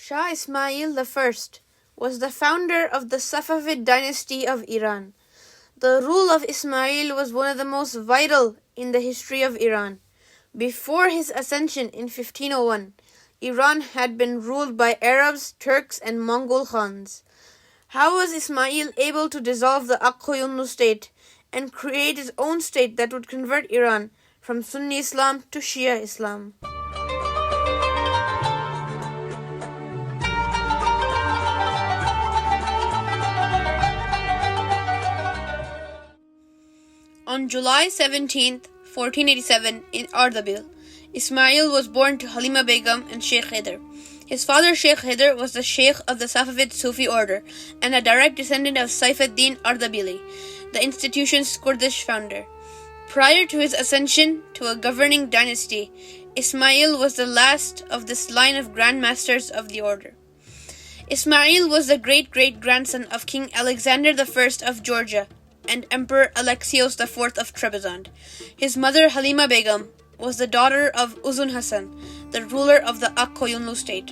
Shah Ismail I was the founder of the Safavid Dynasty of Iran. The rule of Ismail was one of the most vital in the history of Iran. Before his ascension in 1501, Iran had been ruled by Arabs, Turks, and Mongol Khans. How was Ismail able to dissolve the Akkoyunlu state and create his own state that would convert Iran from Sunni Islam to Shia Islam? On July 17, 1487, in Ardabil, Ismail was born to Halima Begum and Sheikh Haider. His father Sheikh Haider was the Sheikh of the Safavid Sufi order and a direct descendant of Saifuddin Ardabili, the institution's Kurdish founder. Prior to his ascension to a governing dynasty, Ismail was the last of this line of Grand Masters of the order. Ismail was the great-great-grandson of King Alexander I of Georgia and Emperor Alexios IV of Trebizond. His mother Halima Begum was the daughter of Uzun Hasan, the ruler of the Akkoyunlu state.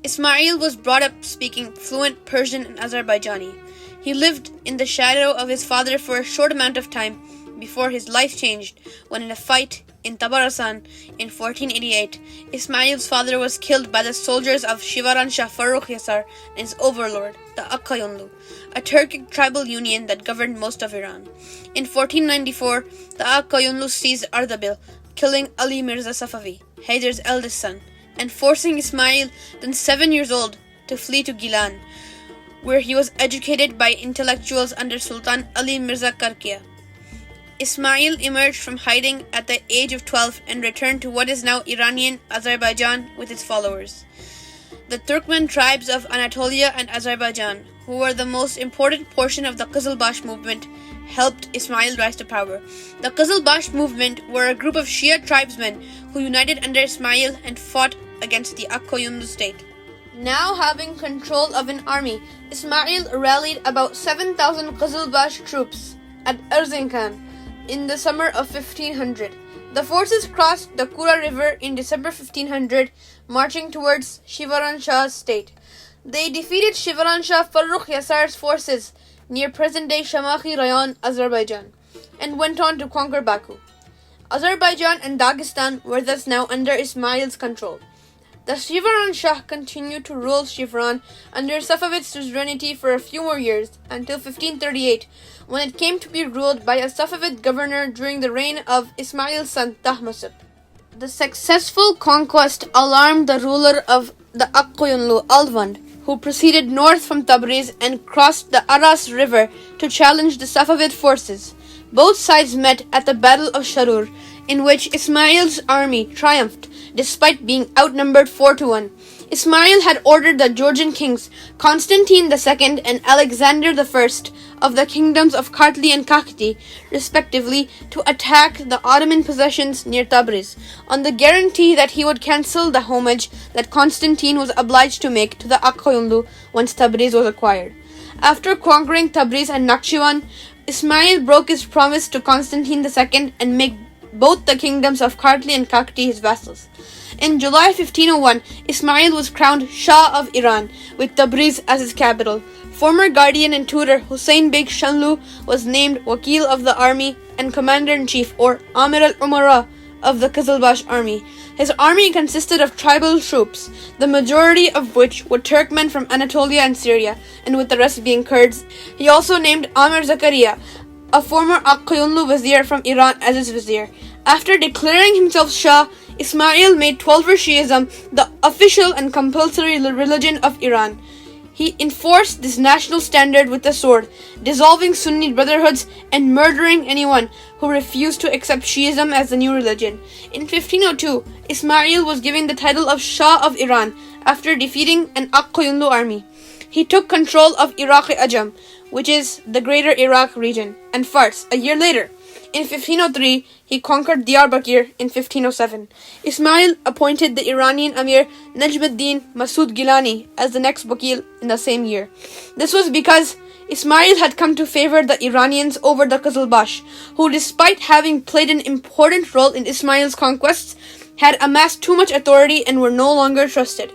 Ismail was brought up speaking fluent Persian and Azerbaijani. He lived in the shadow of his father for a short amount of time before his life changed when, in a fight in Tabarasan in 1488, Ismail's father was killed by the soldiers of Shivaran Shah Farrukh Yasar and his overlord, the Akkoyunlu, a Turkic tribal union that governed most of Iran. In 1494, the Akkoyunlu seized Ardabil, killing Ali Mirza Safavi, Haider's eldest son, and forcing Ismail, then 7 years old, to flee to Gilan, where he was educated by intellectuals under Sultan Ali Mirza Karkia. Ismail emerged from hiding at the age of 12 and returned to what is now Iranian Azerbaijan with his followers. The Turkmen tribes of Anatolia and Azerbaijan, who were the most important portion of the Qizilbash movement, helped Ismail rise to power. The Qizilbash movement were a group of Shia tribesmen who united under Ismail and fought against the Akkoyunlu state. Now having control of an army, Ismail rallied about 7,000 Qizilbash troops at Erzincan in the summer of 1500. The forces crossed the Kura River in December 1500, marching towards Shivaran Shah's state. They defeated Shivaran Shah Farrukh Yasar's forces near present-day Shamakhi Rayon, Azerbaijan, and went on to conquer Baku. Azerbaijan and Dagestan were thus now under Ismail's control. The Shivaran Shah continued to rule Shivran under Safavid suzerainty for a few more years, until 1538, when it came to be ruled by a Safavid governor during the reign of Ismail's son Tahmasib. The successful conquest alarmed the ruler of the Akkoyunlu, Alvand, who proceeded north from Tabriz and crossed the Aras River to challenge the Safavid forces. Both sides met at the Battle of Sharur, in which Ismail's army triumphed despite being outnumbered 4-1. Ismail had ordered the Georgian kings Constantine II and Alexander I of the kingdoms of Kartli and Kakhti, respectively, to attack the Ottoman possessions near Tabriz, on the guarantee that he would cancel the homage that Constantine was obliged to make to the Akkoyunlu once Tabriz was acquired. After conquering Tabriz and Nakhchivan, Ismail broke his promise to Constantine II and made both the kingdoms of Kartli and Kakhti his vassals. In July 1501, Ismail was crowned Shah of Iran, with Tabriz as his capital. Former guardian and tutor Hussein Beg Shanlu was named Wakil of the army and commander-in-chief, or Amir al-Umara, of the Qizilbash army. His army consisted of tribal troops, the majority of which were Turkmen from Anatolia and Syria, and with the rest being Kurds. He also named Amir Zakaria, a former Akkoyunlu vizier from Iran, as his vizier. After declaring himself Shah, Ismail made Twelver Shiism the official and compulsory religion of Iran. He enforced this national standard with the sword, dissolving Sunni brotherhoods and murdering anyone who refused to accept Shiism as the new religion. In 1502, Ismail was given the title of Shah of Iran after defeating an Akkoyunlu army. He took control of Iraq-e-Ajam, which is the greater Iraq region, and Fars a year later. In 1503, he conquered Diyarbakir in 1507. Ismail appointed the Iranian Amir Najmuddin Masood Gilani as the next Wakil in the same year. This was because Ismail had come to favor the Iranians over the Qizilbash, who, despite having played an important role in Ismail's conquests, had amassed too much authority and were no longer trusted.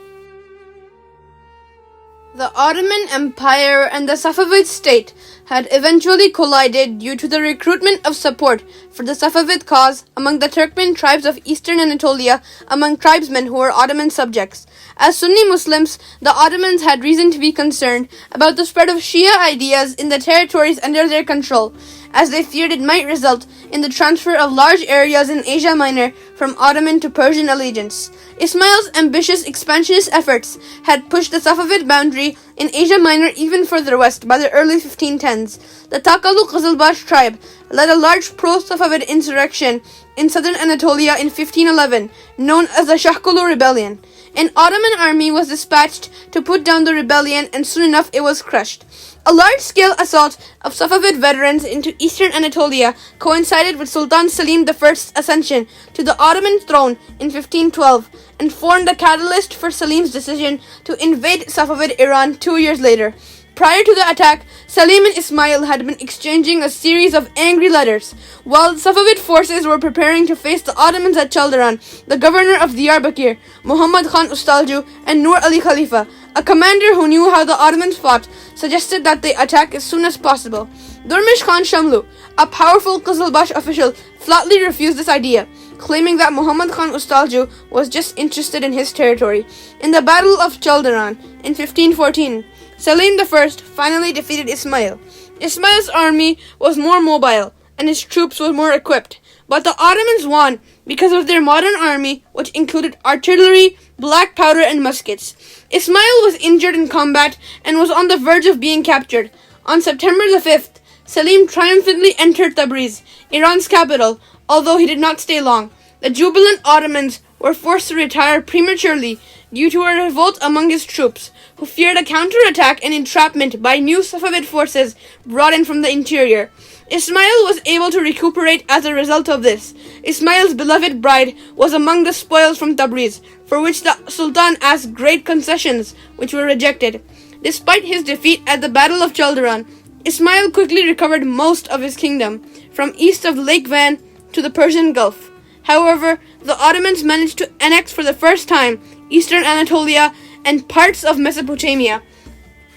The Ottoman Empire and the Safavid state had eventually collided due to the recruitment of support for the Safavid cause among the Turkmen tribes of eastern Anatolia among tribesmen who were Ottoman subjects. As Sunni Muslims, the Ottomans had reason to be concerned about the spread of Shia ideas in the territories under their control, as they feared it might result in the transfer of large areas in Asia Minor from Ottoman to Persian allegiance. Ismail's ambitious expansionist efforts had pushed the Safavid boundary in Asia Minor even further west by the early 1510s. The Takalu Qizilbash tribe led a large pro-Safavid insurrection in southern Anatolia in 1511, known as the Shahkulu Rebellion. An Ottoman army was dispatched to put down the rebellion, and soon enough it was crushed. A large-scale assault of Safavid veterans into eastern Anatolia coincided with Sultan Selim I's ascension to the Ottoman throne in 1512 and formed the catalyst for Selim's decision to invade Safavid Iran 2 years later. Prior to the attack, Selim and Ismail had been exchanging a series of angry letters. While Safavid forces were preparing to face the Ottomans at Chaldiran, the governor of Diyarbakir, Muhammad Khan Ustalju, and Nur Ali Khalifa, a commander who knew how the Ottomans fought, suggested that they attack as soon as possible. Durmish Khan Shamlu, a powerful Qizilbash official, flatly refused this idea, claiming that Muhammad Khan Ustalju was just interested in his territory. In the Battle of Chaldiran in 1514, Selim I finally defeated Ismail. Ismail's army was more mobile and his troops were more equipped, but the Ottomans won because of their modern army, which included artillery, black powder, and muskets. Ismail was injured in combat and was on the verge of being captured. On September the 5th, Selim triumphantly entered Tabriz, Iran's capital, although he did not stay long. The jubilant Ottomans were forced to retire prematurely due to a revolt among his troops, who feared a counterattack and entrapment by new Safavid forces brought in from the interior. Ismail was able to recuperate as a result of this. Ismail's beloved bride was among the spoils from Tabriz, for which the Sultan asked great concessions, which were rejected. Despite his defeat at the Battle of Chaldiran, Ismail quickly recovered most of his kingdom, from east of Lake Van to the Persian Gulf. However, the Ottomans managed to annex for the first time eastern Anatolia and parts of Mesopotamia,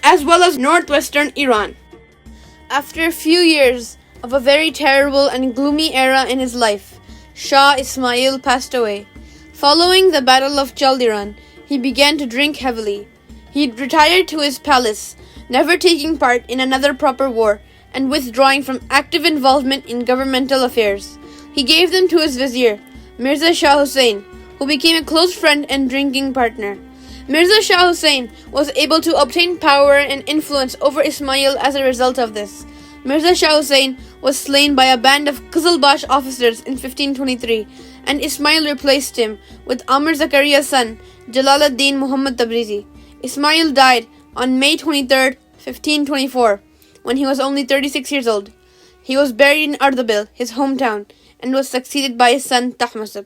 as well as northwestern Iran. After a few years of a very terrible and gloomy era in his life, Shah Ismail passed away. Following the Battle of Chaldiran, he began to drink heavily. He retired to his palace, never taking part in another proper war and withdrawing from active involvement in governmental affairs. He gave them to his vizier, Mirza Shah Hussain, who became a close friend and drinking partner. Mirza Shah Hussain was able to obtain power and influence over Ismail as a result of this. Mirza Shah Hussain was slain by a band of Qizilbash officers in 1523, and Ismail replaced him with Amr Zakaria's son, Jalaluddin Muhammad Tabrizi. Ismail died on May 23, 1524, when he was only 36 years old. He was buried in Ardabil, his hometown, and was succeeded by his son Tahmasib.